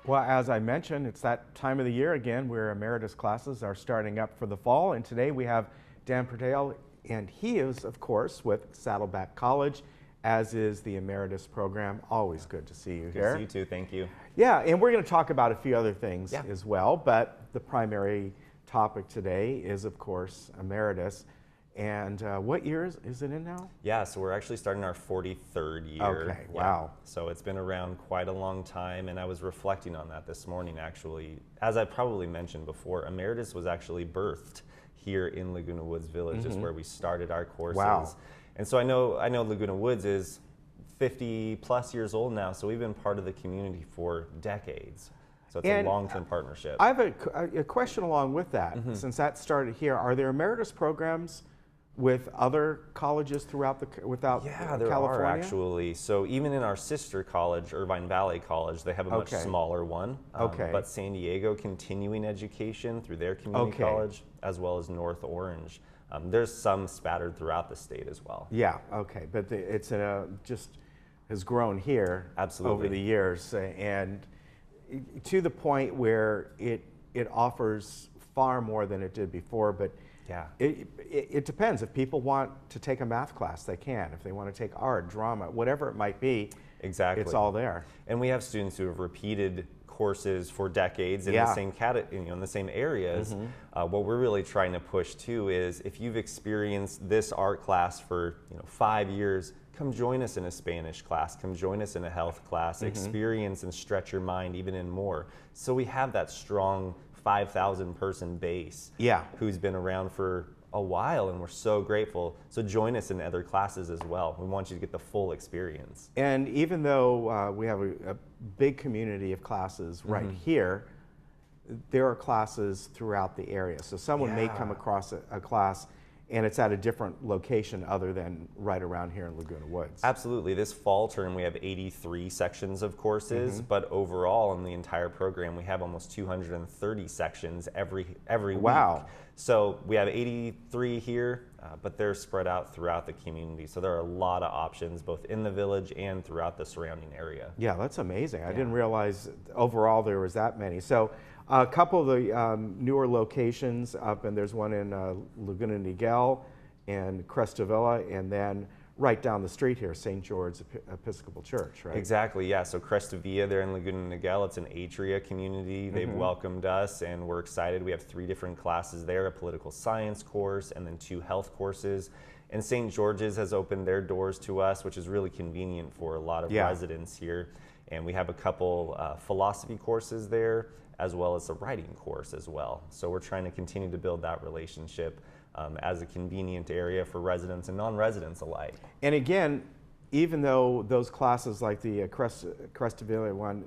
Well, as I mentioned, it's that time of the year again where Emeritus classes are starting up for the fall. And today we have Dan Perdale, and he is, of course, with Saddleback College, as is the Emeritus program. Always good to see you here. Good to see you too, thank you. Yeah, and we're going to talk about a few other things as well, but the primary topic today is, of course, Emeritus. And what year is it in now? Yeah, so we're actually starting our 43rd year. Okay, wow. So it's been around quite a long time, and I was reflecting on that this morning, actually. As I probably mentioned before, Emeritus was actually birthed here in Laguna Woods Village. Is where we started our courses. Wow. And so I know Laguna Woods is 50 plus years old now, so we've been part of the community for decades. So it's a long-term partnership. I have a question along with that. Since that started here, are there Emeritus programs with other colleges throughout California? Yeah, there are actually. So even in our sister college, Irvine Valley College, they have a much smaller one. But San Diego Continuing Education through their community college, as well as North Orange. There's some spattered throughout the state as well. Yeah, okay, but it's just has grown here over the years, and to the point where it offers far more than it did before. But yeah, it depends. If people want to take a math class, they can. If they want to take art, drama, whatever it might be, it's all there. And we have students who have repeated courses for decades in the same in the same areas. What we're really trying to push too is, if you've experienced this art class for 5 years, come join us in a Spanish class, come join us in a health class, experience and stretch your mind even in more. So we have that strong 5,000 person base who's been around for a while, and we're so grateful. So join us in other classes as well. We want you to get the full experience. And even though we have a big community of classes right here, there are classes throughout the area. So someone may come across a class and it's at a different location other than right around here in Laguna Woods. Absolutely. This fall term we have 83 sections of courses, but overall in the entire program we have almost 230 sections every week. So we have 83 here, but they're spread out throughout the community. So there are a lot of options both in the village and throughout the surrounding area. Yeah, that's amazing. I didn't realize overall there was that many. So a couple of the newer locations up, and there's one in Laguna Niguel and Crestavilla, and then right down the street here, St. George's Episcopal Church, right? Exactly, yeah. So Crestavilla there in Laguna Niguel, it's an Atria community. They've welcomed us, and we're excited. We have 3 different classes there, a political science course and then 2 health courses. And St. George's has opened their doors to us, which is really convenient for a lot of residents here. And we have a couple philosophy courses there, as well as a writing course as well. So we're trying to continue to build that relationship as a convenient area for residents and non-residents alike. And again, even though those classes like the Crestavilla one,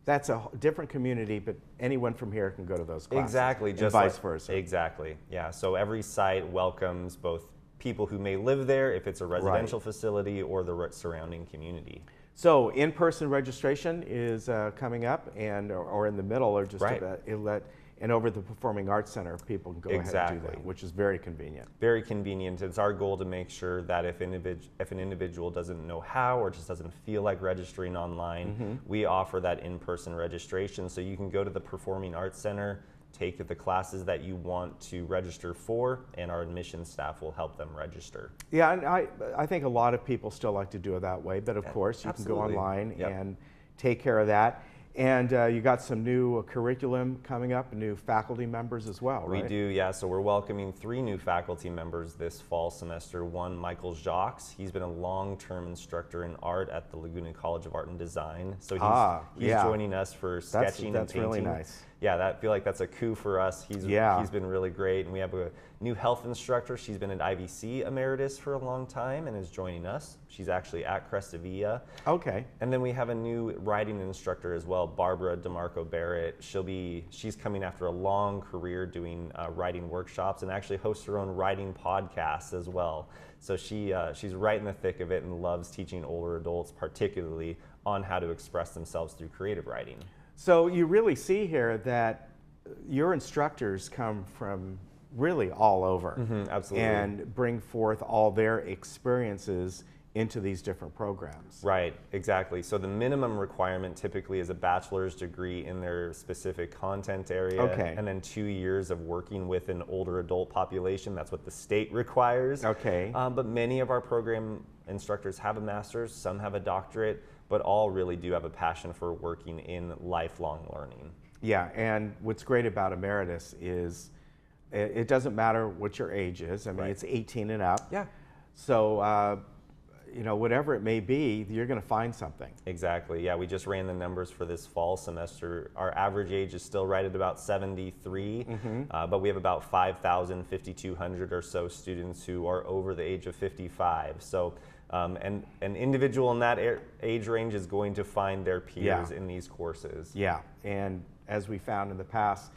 that's a different community, but anyone from here can go to those classes. Exactly, just vice versa. Exactly, yeah. So every site welcomes both people who may live there, if it's a residential facility, or the surrounding community. So in-person registration is coming up, or in the middle, or just and over at the Performing Arts Center, people can go ahead and do that, which is very convenient. Very convenient. It's our goal to make sure that if an individual doesn't know how or just doesn't feel like registering online, we offer that in-person registration. So you can go to the Performing Arts Center, take the classes that you want to register for, and our admissions staff will help them register. Yeah, and I think a lot of people still like to do it that way, but of course you can go online and take care of that. And you got some new curriculum coming up, new faculty members as well, right? We do, yeah. So we're welcoming 3 new faculty members this fall semester. One, Michael Jacques. He's been a long-term instructor in art at the Laguna College of Art and Design. So he's joining us for sketching and painting. That's really nice. Yeah, I feel like that's a coup for us. He's been really great. And we have a new health instructor. She's been at IVC Emeritus for a long time and is joining us. She's actually at Crestavilla. Okay. And then we have a new writing instructor as well, Barbara DeMarco Barrett. She's coming after a long career doing writing workshops, and actually hosts her own writing podcast as well. So she's right in the thick of it and loves teaching older adults, particularly on how to express themselves through creative writing. So you really see here that your instructors come from really all over, absolutely, and bring forth all their experiences into these different programs. Right, exactly. So the minimum requirement typically is a bachelor's degree in their specific content area, Okay. and then 2 years of working with an older adult population. That's what the state requires. Okay. But many of our program instructors have a master's, some have a doctorate, but all really do have a passion for working in lifelong learning. Yeah, and what's great about Emeritus is it doesn't matter what your age is. I mean, Right. it's 18 and up. Yeah. So, you know, whatever it may be, you're going to find something. Exactly. Yeah, we just ran the numbers for this fall semester. Our average age is still right at about 73, but we have about 5,200 or so students who are over the age of 55. So and an individual in that age range is going to find their peers in these courses. Yeah, and as we found in the past,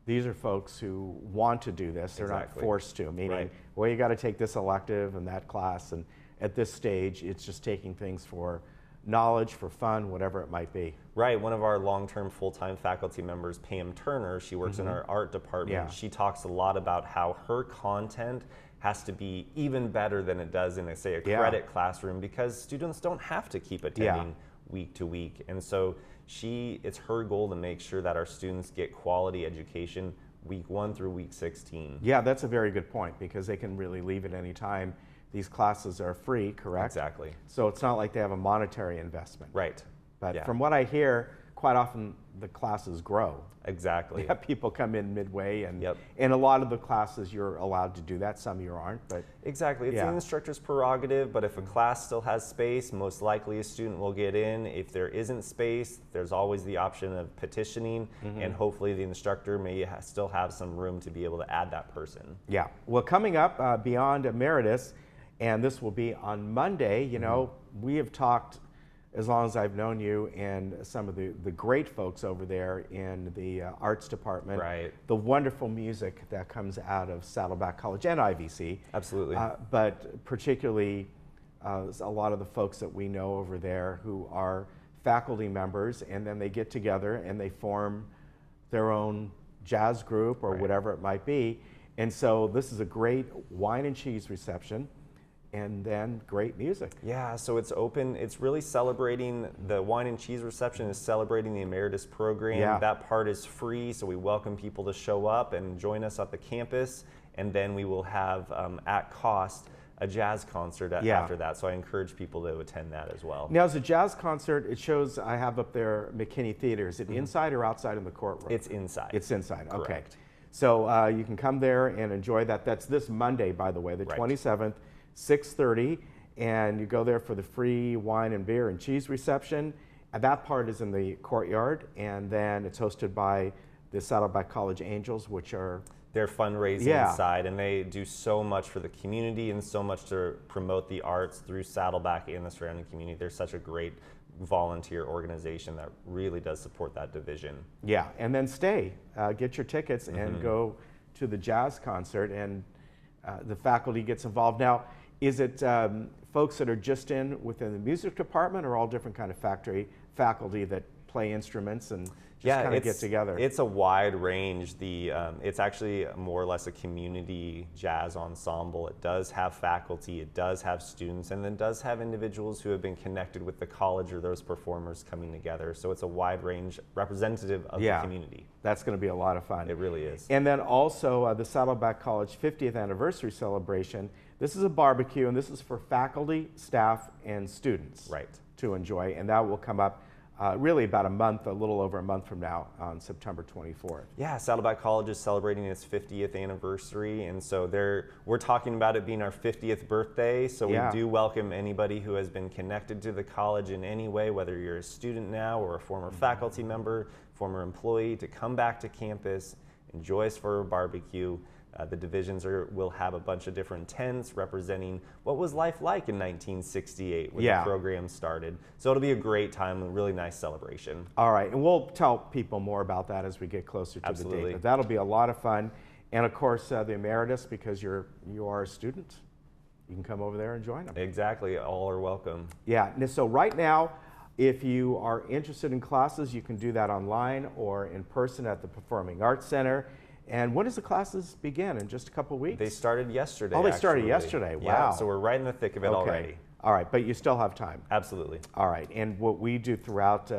these are folks who want to do this. They're not forced to, meaning, well, you got to take this elective and that class, and at this stage, it's just taking things for knowledge, for fun, whatever it might be. Right. One of our long-term full-time faculty members, Pam Turner, she works in our art department. Yeah. She talks a lot about how her content has to be even better than it does in, say, a credit classroom, because students don't have to keep attending week to week. And so it's her goal to make sure that our students get quality education week 1 through week 16. Yeah, that's a very good point, because they can really leave at any time. These classes are free, correct? Exactly. So it's not like they have a monetary investment. Right. But from what I hear, quite often the classes grow. Exactly. Yeah, people come in midway, and in a lot of the classes you're allowed to do that. Some you aren't, but exactly. It's the instructor's prerogative, but if a class still has space, most likely a student will get in. If there isn't space, there's always the option of petitioning, and hopefully the instructor may still have some room to be able to add that person. Yeah. Well, coming up beyond Emeritus, and this will be on Monday, you know, we have talked as long as I've known you, and some of the great folks over there in the arts department. Right. The wonderful music that comes out of Saddleback College and IVC. Absolutely. But particularly a lot of the folks that we know over there who are faculty members, and then they get together and they form their own jazz group or whatever it might be. And so this is a great wine and cheese reception, and then great music. Yeah, so it's open. It's really celebrating, the wine and cheese reception is celebrating the Emeritus program. Yeah. That part is free, so we welcome people to show up and join us at the campus. And then we will have, at cost, a jazz concert after that. So I encourage people to attend that as well. Now, as a jazz concert, it shows, I have up there McKinney Theater. Is it inside or outside in the courtroom? It's inside. It's inside, okay. Correct. So you can come there and enjoy that. That's this Monday, by the way, the 27th. 6:30, and you go there for the free wine and beer and cheese reception. And that part is in the courtyard, and then it's hosted by the Saddleback College Angels, which are their fundraising side, and they do so much for the community and so much to promote the arts through Saddleback and the surrounding community. They're such a great volunteer organization that really does support that division. Yeah, and then get your tickets and go to the jazz concert, and the faculty gets involved. Now, is it folks that are just within the music department, or all different kind of faculty that play instruments and just kind of get together? It's a wide range. It's actually more or less a community jazz ensemble. It does have faculty, it does have students, and then does have individuals who have been connected with the college or those performers coming together. So it's a wide range representative of the community. That's going to be a lot of fun. It really is. And then also the Saddleback College 50th anniversary celebration. This is a barbecue, and this is for faculty, staff, and students to enjoy. And that will come up really about a little over a month from now, on September 24th. Yeah, Saddleback College is celebrating its 50th anniversary, and so we're talking about it being our 50th birthday, so we do welcome anybody who has been connected to the college in any way, whether you're a student now or a former faculty member, former employee, to come back to campus, enjoy us for a barbecue. The divisions will have a bunch of different tents representing what was life like in 1968 when the program started. So it'll be a great time, a really nice celebration. All right, and we'll tell people more about that as we get closer to the date. But that'll be a lot of fun. And of course, the Emeritus, because you are a student, you can come over there and join them. Exactly, all are welcome. Yeah, so right now, if you are interested in classes, you can do that online or in person at the Performing Arts Center. And when does the classes begin? In just a couple weeks? They started yesterday. Oh, they started yesterday. Wow. Yeah, so we're right in the thick of it already. All right, but you still have time. Absolutely. All right, and what we do throughout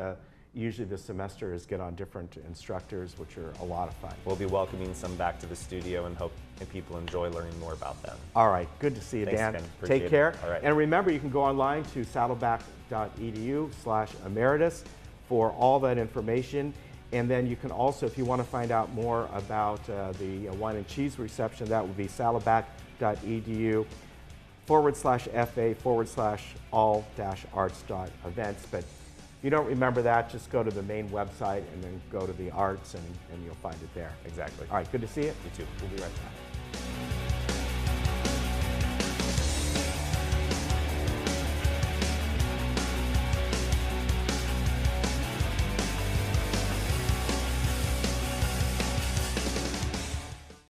usually this semester is get on different instructors, which are a lot of fun. We'll be welcoming some back to the studio and hope that people enjoy learning more about them. All right, good to see you, Thanks, Dan. Ken. Appreciate Take care. it. All right. And remember, you can go online to saddleback.edu/emeritus for all that information. And then you can also, if you want to find out more about the wine and cheese reception, that would be saddleback.edu/all-arts.events. But if you don't remember that, just go to the main website and then go to the arts and you'll find it there. Exactly. All right, good to see you. You too. We'll be right back.